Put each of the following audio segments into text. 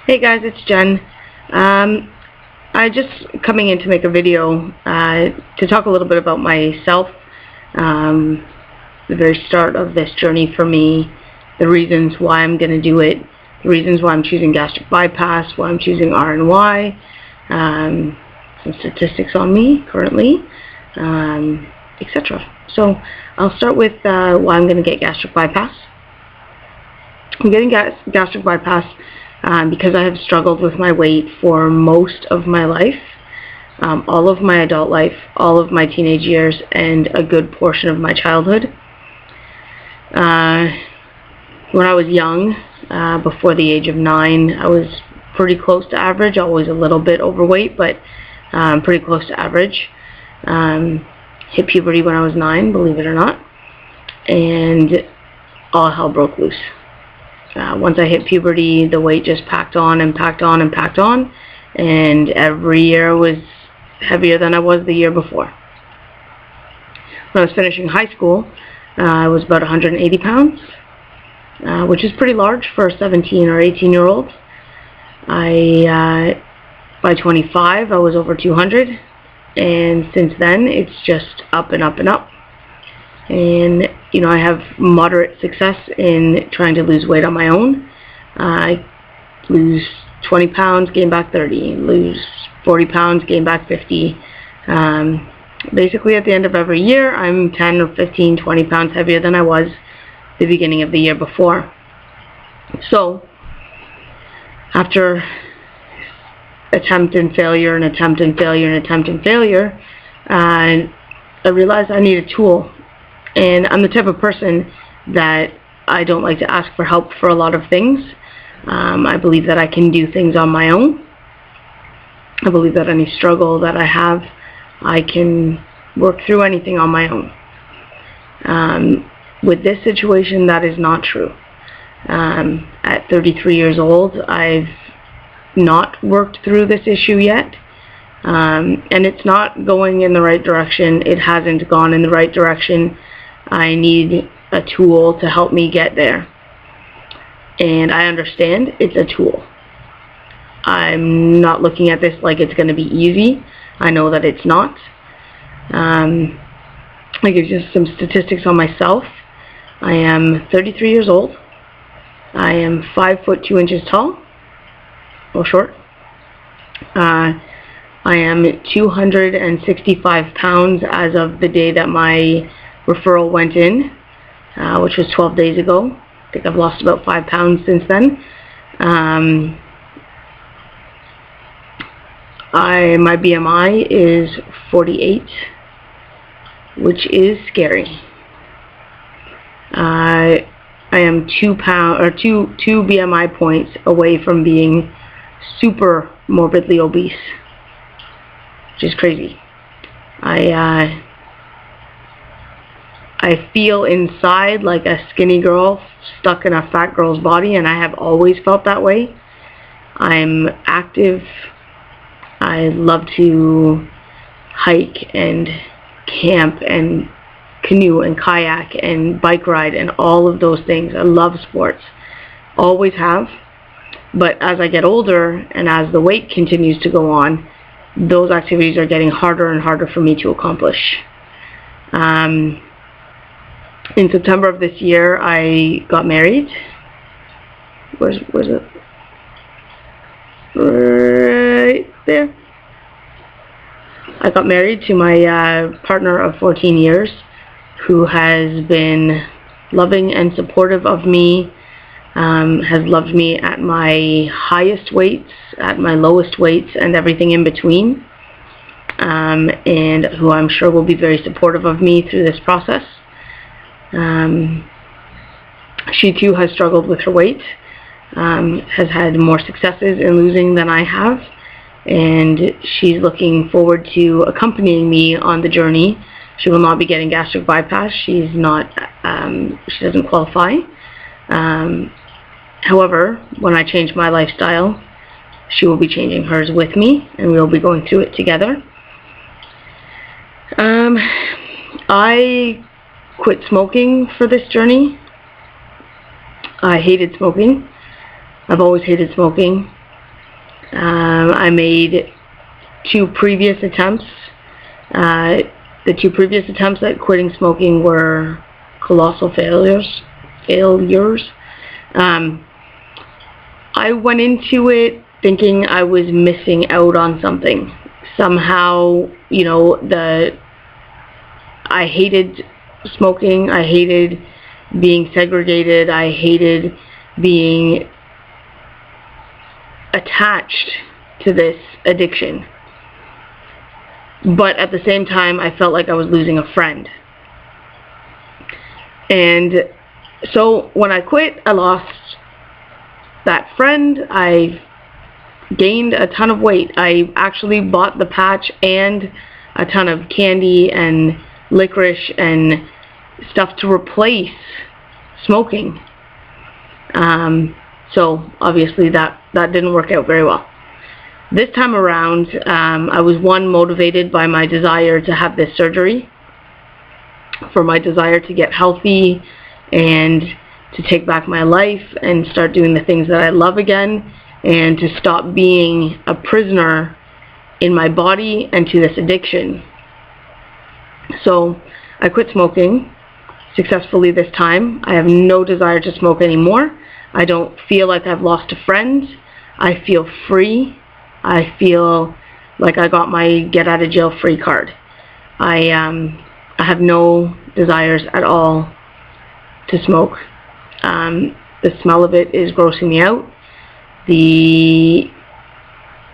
Hey guys, it's Jen. I just coming in to make a video to talk a little bit about myself, the very start of this journey for me, the reasons why I'm going to do it, the reasons why I'm choosing gastric bypass, why I'm choosing RNY, some statistics on me currently, etc. So I'll start with why I'm going to get gastric bypass. I'm getting gastric bypass because I have struggled with my weight for most of my life, all of my adult life, all of my teenage years, and a good portion of my childhood. When I was young, before the age of 9, I was pretty close to average, always a little bit overweight, but pretty close to average. Hit puberty when I was 9, believe it or not, and all hell broke loose. Once I hit puberty, the weight just packed on and packed on and packed on, and every year was heavier than I was the year before. When I was finishing high school, I was about 180 pounds, which is pretty large for a 17 or 18-year-old. By 25, I was over 200, and since then, it's just up and up and up. And you know, I have moderate success in trying to lose weight on my own. I lose 20 pounds, gain back 30, lose 40 pounds, gain back 50. Basically at the end of every year, I'm 10 or 15, 20 pounds heavier than I was the beginning of the year before. So after attempt and failure and attempt and failure and attempt and failure, I realized I need a tool. And I'm the type of person that I don't like to ask for help for a lot of things. I believe that I can do things on my own. I believe that any struggle that I have, I can work through anything on my own. With this situation, that is not true. At 33 years old, I've not worked through this issue yet. And it's not going in the right direction. It hasn't gone in the right direction. I need a tool to help me get there. And I understand it's a tool. I'm not looking at this like it's going to be easy. I know that it's not. I give you some statistics on myself. I am 33 years old. I am 5 foot 2 inches tall. Well, short. I am 265 pounds as of the day that my referral went in, which was 12 days ago. I think I've lost about 5 pounds since then. My BMI is 48, which is scary. I am 2 BMI points away from being super morbidly obese, which is crazy. I feel inside like a skinny girl stuck in a fat girl's body, and I have always felt that way. I'm active. I love to hike and camp and canoe and kayak and bike ride and all of those things. I love sports. Always have. But as I get older and as the weight continues to go on, those activities are getting harder and harder for me to accomplish. In September of this year, I got married. Where's it? Right there. I got married to my partner of 14 years, who has been loving and supportive of me, has loved me at my highest weights, at my lowest weights, and everything in between, and who I'm sure will be very supportive of me through this process. She too has struggled with her weight, has had more successes in losing than I have, and she's looking forward to accompanying me on the journey. She will not be getting gastric bypass. She's not, she doesn't qualify. However, when I change my lifestyle, she will be changing hers with me, and we'll be going through it together. I quit smoking for this journey. I hated smoking. I've always hated smoking. I made 2 previous attempts. The 2 previous attempts at quitting smoking were colossal failures. I went into it thinking I was missing out on something. Somehow, you know, I hated smoking. I hated being segregated. I hated being attached to this addiction. But at the same time, I felt like I was losing a friend. And so when I quit, I lost that friend. I gained a ton of weight. I actually bought the patch and a ton of candy and licorice and stuff to replace smoking. So obviously that didn't work out very well. This time around, I was motivated by my desire to have this surgery, for my desire to get healthy and to take back my life and start doing the things that I love again, and to stop being a prisoner in my body and to this addiction. So I quit smoking successfully this time. I have no desire to smoke anymore. I don't feel like I've lost a friend. I feel free. I feel like I got my get out of jail free card. I have no desires at all to smoke. The smell of it is grossing me out.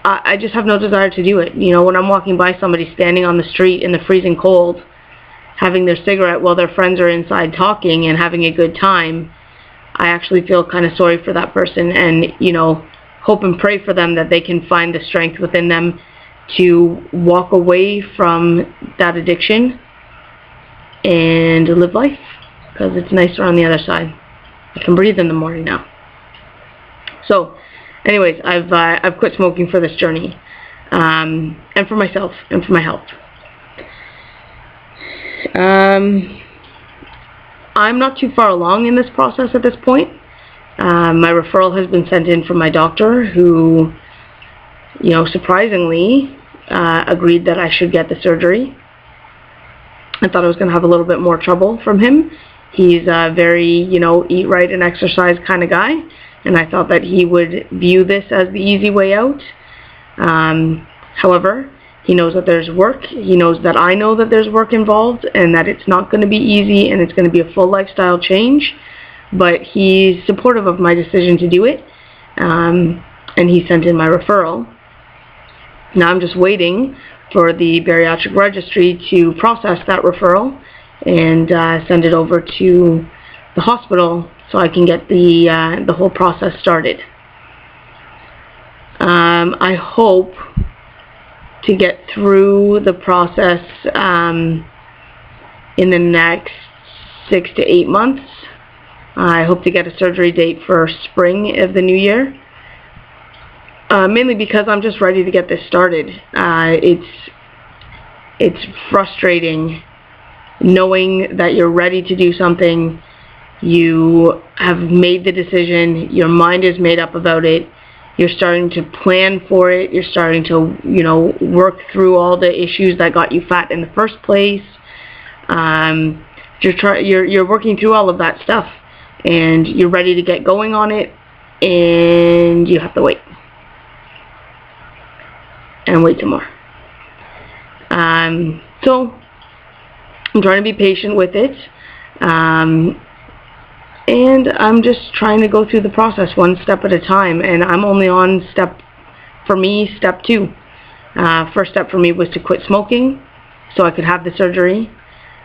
I just have no desire to do it. You know, when I'm walking by somebody standing on the street in the freezing cold, having their cigarette while their friends are inside talking and having a good time, I actually feel kind of sorry for that person, and, you know, hope and pray for them that they can find the strength within them to walk away from that addiction and live life, because it's nicer on the other side. I can breathe in the morning now. So anyways, I've quit smoking for this journey, and for myself and for my health. I'm not too far along in this process at this point. My referral has been sent in from my doctor, who, you know, surprisingly agreed that I should get the surgery. I thought I was going to have a little bit more trouble from him. He's a very, you know, eat right and exercise kind of guy, and I thought that he would view this as the easy way out. However, he knows that there's work. He knows that I know that there's work involved, and that it's not going to be easy, and it's going to be a full lifestyle change. But he's supportive of my decision to do it, and he sent in my referral. Now I'm just waiting for the bariatric registry to process that referral and send it over to the hospital so I can get the whole process started. I hope to get through the process in the next 6 to 8 months. I hope to get a surgery date for spring of the new year, mainly because I'm just ready to get this started. It's frustrating knowing that you're ready to do something, you have made the decision, your mind is made up about it, you're starting to plan for it, you're starting to, you know, work through all the issues that got you fat in the first place. You're working through all of that stuff, and you're ready to get going on it, and you have to wait. And wait some more. So I'm trying to be patient with it, and I'm just trying to go through the process one step at a time, and I'm only on step 2. First step for me was to quit smoking so I could have the surgery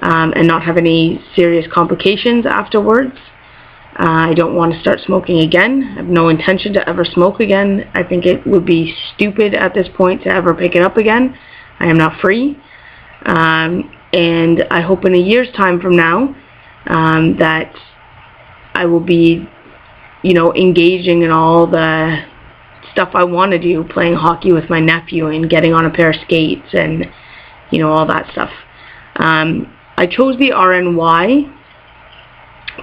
and not have any serious complications afterwards. I don't want to start smoking again. I have no intention to ever smoke again. I think it would be stupid at this point to ever pick it up again. I am not free. And I hope in a year's time from now that I will be, you know, engaging in all the stuff I want to do, playing hockey with my nephew and getting on a pair of skates and, you know, all that stuff. I chose the RNY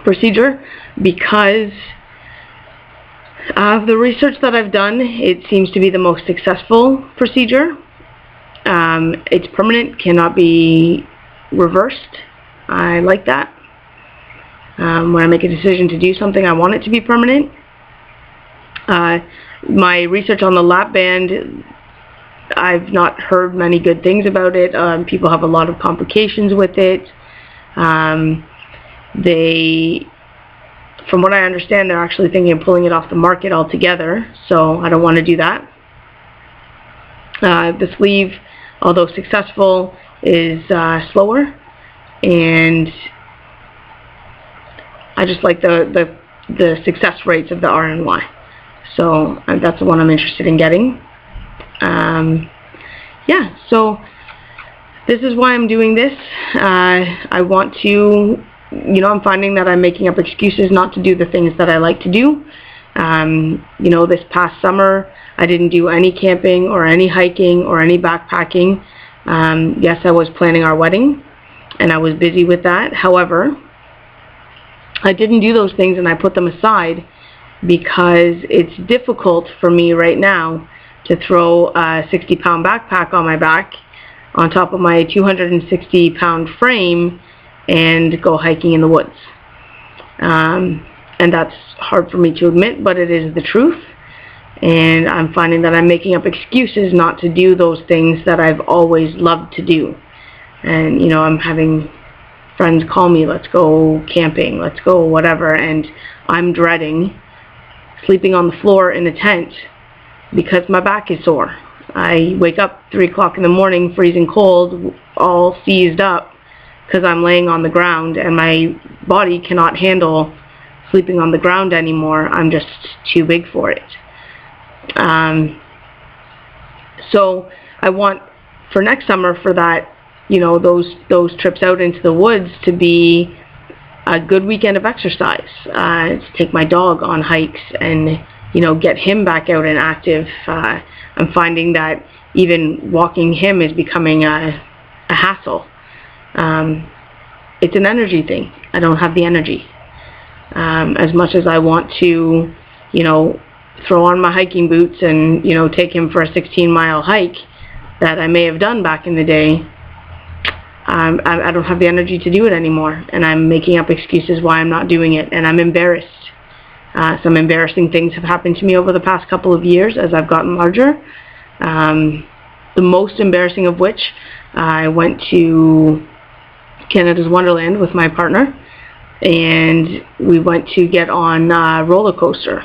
procedure because The research that I've done, it seems to be the most successful procedure. It's permanent, cannot be reversed. I like that. When I make a decision to do something, I want it to be permanent. My research on the lap band, I've not heard many good things about it. People have a lot of complications with it. From what I understand, they're actually thinking of pulling it off the market altogether, so I don't want to do that. The sleeve, although successful, is slower, and I just like the success rates of the RNY. So that's the one I'm interested in getting. Yeah, so this is why I'm doing this. I want to, I'm finding that I'm making up excuses not to do the things that I like to do. This past summer, I didn't do any camping or any hiking or any backpacking. Yes, I was planning our wedding, and I was busy with that. However, I didn't do those things, and I put them aside because it's difficult for me right now to throw a 60-pound backpack on my back on top of my 260-pound frame and go hiking in the woods. And that's hard for me to admit, but it is the truth. And I'm finding that I'm making up excuses not to do those things that I've always loved to do. And, I'm having friends call me, let's go camping, let's go whatever, and I'm dreading sleeping on the floor in a tent because my back is sore. I wake up 3 o'clock in the morning, freezing cold, all seized up because I'm laying on the ground, and my body cannot handle sleeping on the ground anymore. I'm just too big for it. So I want for next summer for that, those trips out into the woods to be a good weekend of exercise. To take my dog on hikes and, get him back out and active. I'm finding that even walking him is becoming a hassle. It's an energy thing. I don't have the energy. As much as I want to, throw on my hiking boots and, take him for a 16-mile hike that I may have done back in the day, I don't have the energy to do it anymore, and I'm making up excuses why I'm not doing it, and I'm embarrassed. Some embarrassing things have happened to me over the past couple of years as I've gotten larger. The most embarrassing of which, I went to Canada's Wonderland with my partner, and we went to get on a roller coaster.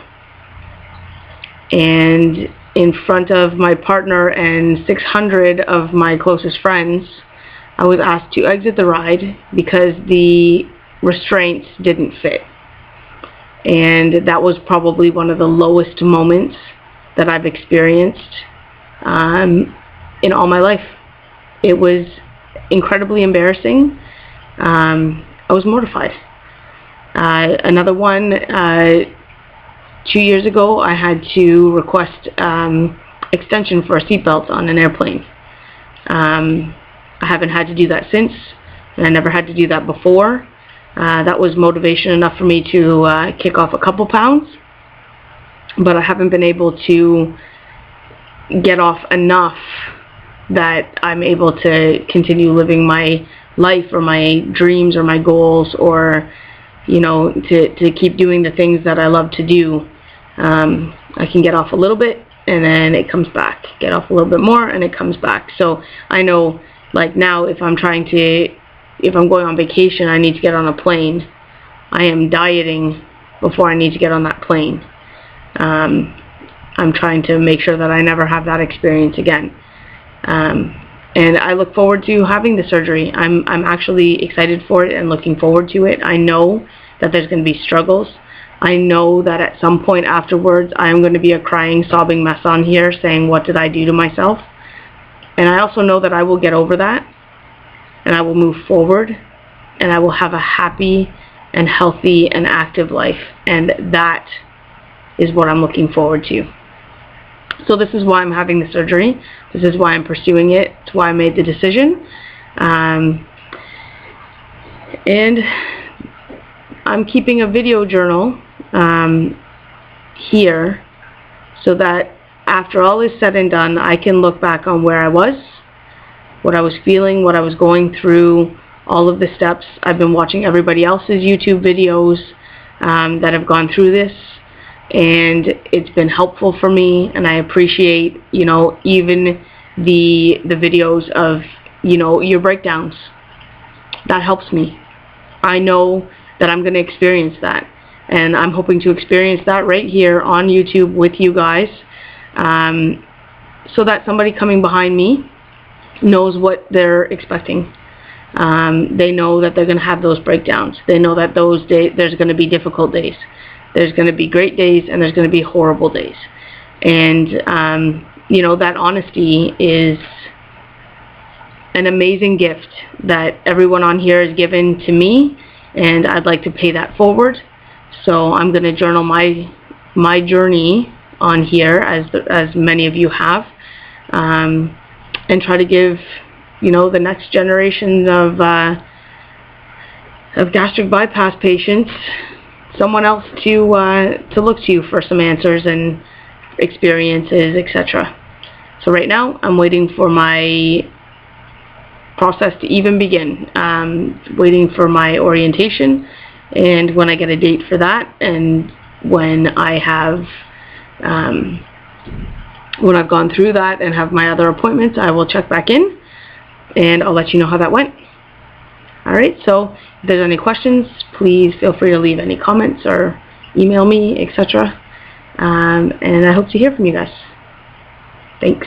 And in front of my partner and 600 of my closest friends, I was asked to exit the ride because the restraints didn't fit. And that was probably one of the lowest moments that I've experienced in all my life. It was incredibly embarrassing. I was mortified. Another one, 2 years ago, I had to request extension for a seatbelt on an airplane. I haven't had to do that since, and I never had to do that before. That was motivation enough for me to kick off a couple pounds, but I haven't been able to get off enough that I'm able to continue living my life or my dreams or my goals, or to keep doing the things that I love to do. I can get off a little bit and then it comes back, get off a little bit more and it comes back. So I know, like now, if I'm going on vacation, I need to get on a plane, I am dieting before I need to get on that plane. I'm trying to make sure that I never have that experience again. And I look forward to having the surgery. I'm actually excited for it and looking forward to it. I know that there's going to be struggles. I know that at some point afterwards I'm going to be a crying, sobbing mess on here saying, what did I do to myself? And I also know that I will get over that, and I will move forward, and I will have a happy and healthy and active life, and that is what I'm looking forward to. So this is why I'm having the surgery. This is why I'm pursuing it. It's why I made the decision. And I'm keeping a video journal here so that after all is said and done, I can look back on where I was, what I was feeling, what I was going through, all of the steps. I've been watching everybody else's YouTube videos that have gone through this, and it's been helpful for me, and I appreciate, you know, even the videos of, you know, your breakdowns. That helps me. I know that I'm going to experience that, and I'm hoping to experience that right here on YouTube with you guys, so that somebody coming behind me knows what they're expecting. They know that they're going to have those breakdowns. They know that those days, there's going to be difficult days. There's going to be great days, and there's going to be horrible days. And, you know, that honesty is an amazing gift that everyone on here has given to me, and I'd like to pay that forward. So I'm going to journal my journey on here, as many of you have, and try to give, you know, the next generation of gastric bypass patients someone else to look to for some answers and experiences, etc. So right now I'm waiting for my process to even begin, waiting for my orientation, and when I get a date for that, and when I have when I've gone through that and have my other appointments, I will check back in and I'll let you know how that went. Alright, so if there's any questions, please feel free to leave any comments or email me, etc. And I hope to hear from you guys. Thanks.